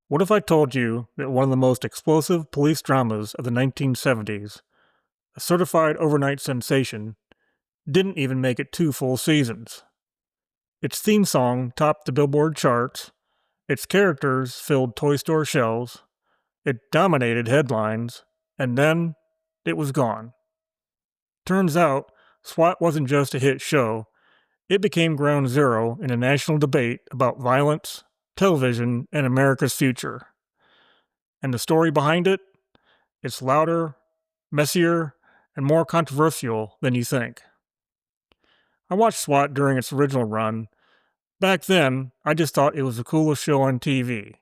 What if I told you that one of the most explosive police dramas of the 1970s, a certified overnight sensation, didn't even make it 2 full seasons? Its theme song topped the Billboard charts, its characters filled toy store shelves, it dominated headlines, and then it was gone. Turns out, S.W.A.T wasn't just a hit show, it became ground zero in a national debate about violence, television, and America's future. And the story behind it? It's louder, messier, and more controversial than you think. I watched S.W.A.T during its original run. Back then, I just thought it was the coolest show on TV.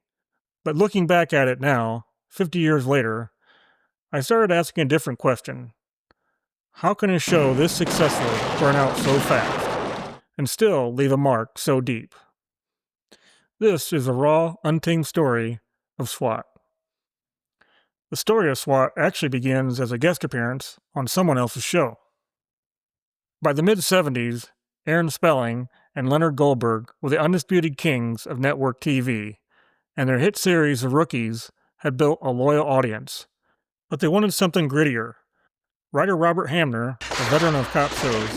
But looking back at it now, 50 years later, I started asking a different question. How can a show this successful burn out so fast, and still leave a mark so deep? This is a raw, untamed story of S.W.A.T. The story of S.W.A.T actually begins as a guest appearance on someone else's show. By the mid-70s, Aaron Spelling and Leonard Goldberg were the undisputed kings of network TV, and their hit series of Rookies had built a loyal audience. But they wanted something grittier. Writer Robert Hamner, a veteran of cop shows,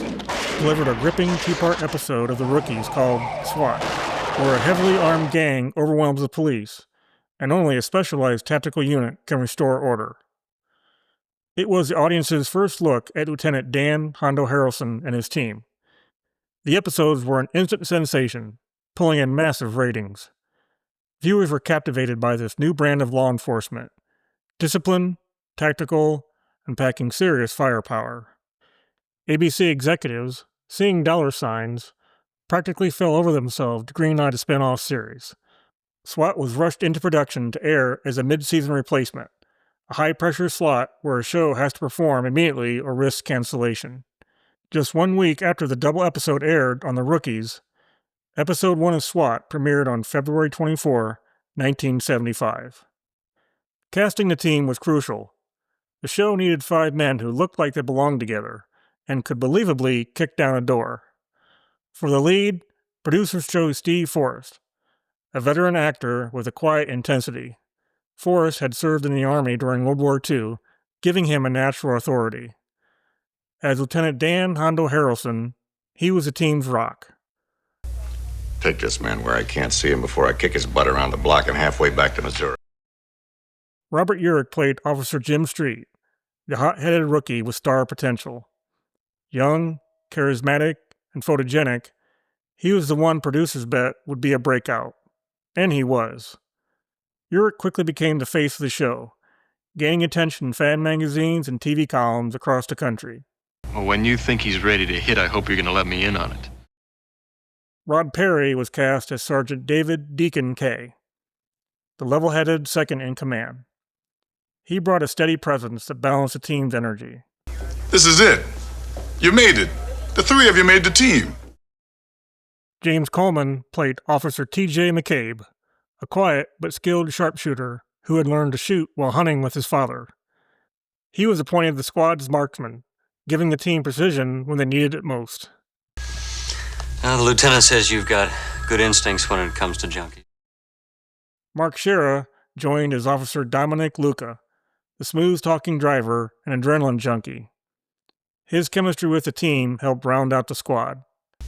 delivered a gripping 2-part episode of The Rookies called S.W.A.T, where a heavily armed gang overwhelms the police, and only a specialized tactical unit can restore order. It was the audience's first look at Lieutenant Dan Hondo Harrelson and his team. The episodes were an instant sensation, pulling in massive ratings. Viewers were captivated by this new brand of law enforcement, disciplined, tactical, and packing serious firepower. ABC executives, seeing dollar signs, practically fell over themselves to greenlight a spin-off series. S.W.A.T was rushed into production to air as a mid-season replacement, a high-pressure slot where a show has to perform immediately or risk cancellation. Just 1 week after the double episode aired on The Rookies, Episode 1 of S.W.A.T premiered on February 24, 1975. Casting the team was crucial. The show needed 5 men who looked like they belonged together and could believably kick down a door. For the lead, producers chose Steve Forrest, a veteran actor with a quiet intensity. Forrest had served in the Army during World War II, giving him a natural authority. As Lieutenant Dan Hondo Harrelson, he was the team's rock. Take this man where I can't see him before I kick his butt around the block and halfway back to Missouri. Robert Urich played Officer Jim Street, the hot-headed rookie with star potential. Young, charismatic, and photogenic, he was the one producers bet would be a breakout. And he was. Urich quickly became the face of the show, gaining attention in fan magazines and TV columns across the country. Well, when you think he's ready to hit, I hope you're going to let me in on it. Rod Perry was cast as Sergeant David Deacon Kay, the level-headed second-in-command. He brought a steady presence that balanced the team's energy. This is it. You made it. The 3 of you made the team. James Coleman played Officer T.J. McCabe, a quiet but skilled sharpshooter who had learned to shoot while hunting with his father. He was appointed the squad's marksman, giving the team precision when they needed it most. The lieutenant says you've got good instincts when it comes to junkies. Mark Shera joined as Officer Dominic Luca, the smooth-talking driver and adrenaline junkie. His chemistry with the team helped round out the squad.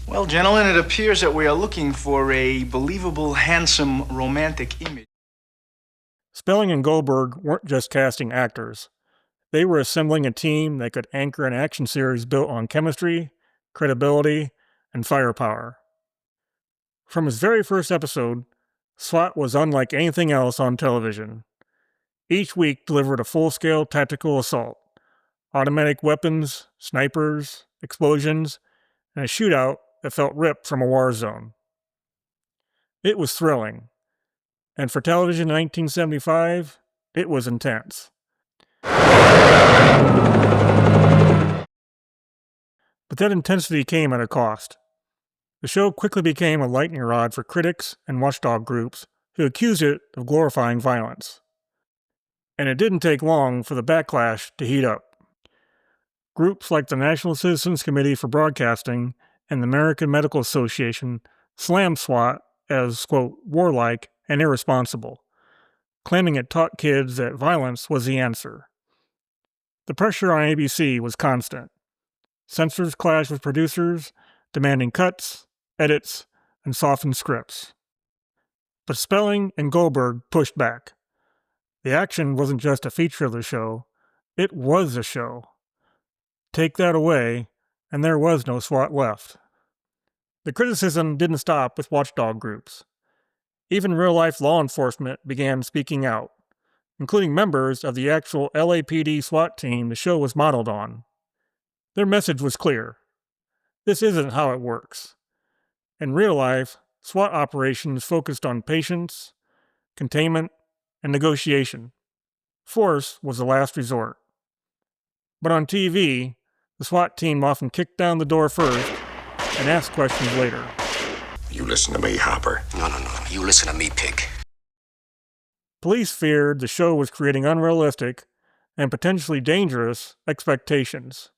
Well, gentlemen, it appears that we are looking for a believable, handsome, romantic image. Spelling and Goldberg weren't just casting actors. They were assembling a team that could anchor an action series built on chemistry, credibility, and firepower. From its very first episode, S.W.A.T was unlike anything else on television. Each week delivered a full-scale tactical assault, automatic weapons, snipers, explosions, and a shootout that felt ripped from a war zone. It was thrilling, and for television in 1975, it was intense. But that intensity came at a cost. The show quickly became a lightning rod for critics and watchdog groups who accused it of glorifying violence. And it didn't take long for the backlash to heat up. Groups like the National Citizens Committee for Broadcasting and the American Medical Association slammed S.W.A.T as, quote, warlike and irresponsible. claiming it taught kids that violence was the answer. The pressure on ABC was constant. Censors clashed with producers, demanding cuts, edits, and softened scripts. But Spelling and Goldberg pushed back. The action wasn't just a feature of the show, it was a show. Take that away, and there was no SWAT left. The criticism didn't stop with watchdog groups. Even real-life law enforcement began speaking out, including members of the actual LAPD SWAT team the show was modeled on. Their message was clear. This isn't how it works. In real life, SWAT operations focused on patience, containment, and negotiation. Force was the last resort. But on TV, the SWAT team often kicked down the door first and asked questions later. You listen to me, Hopper. No. You listen to me, pig. Police feared the show was creating unrealistic and potentially dangerous expectations.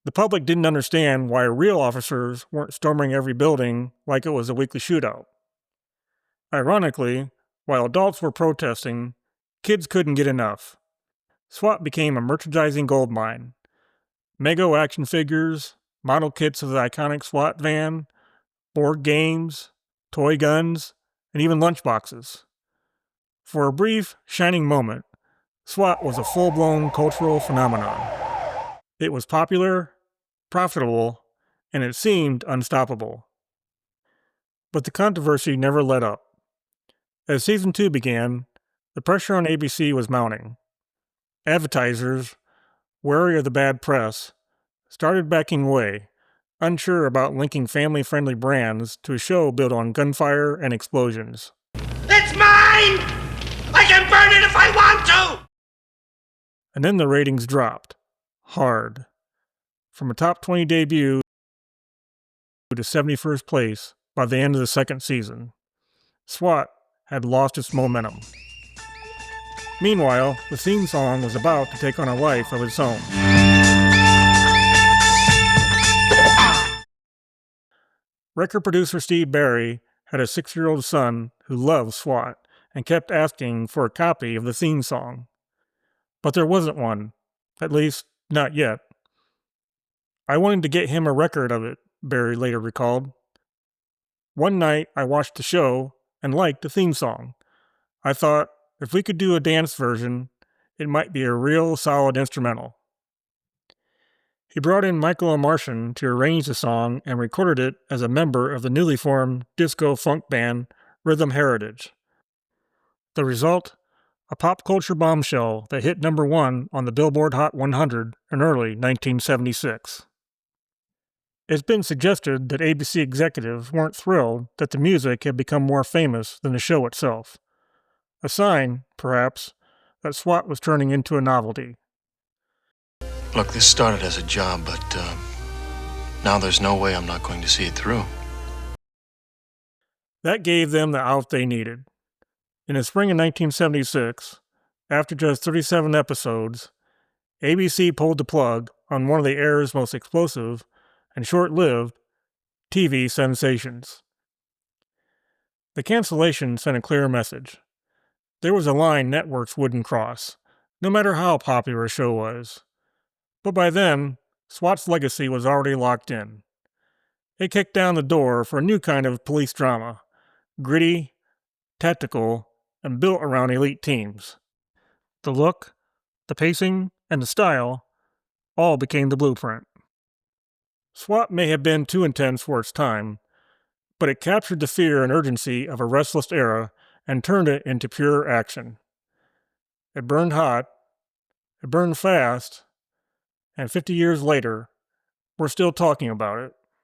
The public didn't understand why real officers weren't storming every building like it was a weekly shootout. Ironically, while adults were protesting, kids couldn't get enough. SWAT became a merchandising goldmine. Mego action figures, model kits of the iconic SWAT van, board games, toy guns, and even lunchboxes. For a brief, shining moment, SWAT was a full-blown cultural phenomenon. It was popular, profitable, and it seemed unstoppable. But the controversy never let up. As Season 2 began, the pressure on ABC was mounting. Advertisers, wary of the bad press, started backing away, unsure about linking family-friendly brands to a show built on gunfire and explosions. It's mine! I can burn it if I want to! And then the ratings dropped. Hard. From a top 20 debut to 71st place by the end of the second season. SWAT had lost its momentum. Meanwhile, the theme song was about to take on a life of its own. Record producer Steve Barry had a 6-year-old son who loved SWAT and kept asking for a copy of the theme song. But there wasn't one, at least not yet. I wanted to get him a record of it, Barry later recalled. One night I watched the show and liked the theme song. I thought, if we could do a dance version, it might be a real solid instrumental. He brought in Michael Martian to arrange the song and recorded it as a member of the newly formed disco-funk band Rhythm Heritage. The result? A pop culture bombshell that hit number 1 on the Billboard Hot 100 in early 1976. It's been suggested that ABC executives weren't thrilled that the music had become more famous than the show itself. A sign, perhaps, that SWAT was turning into a novelty. Look, this started as a job, but now there's no way I'm not going to see it through. That gave them the out they needed. In the spring of 1976, after just 37 episodes, ABC pulled the plug on one of the era's most explosive and short-lived TV sensations. The cancellation sent a clear message. There was a line networks wouldn't cross, no matter how popular a show was. But by then, SWAT's legacy was already locked in. It kicked down the door for a new kind of police drama, gritty, tactical, and built around elite teams. The look, the pacing, and the style all became the blueprint. SWAT may have been too intense for its time, but it captured the fear and urgency of a restless era and turned it into pure action. It burned hot, it burned fast, and 50 years later, we're still talking about it.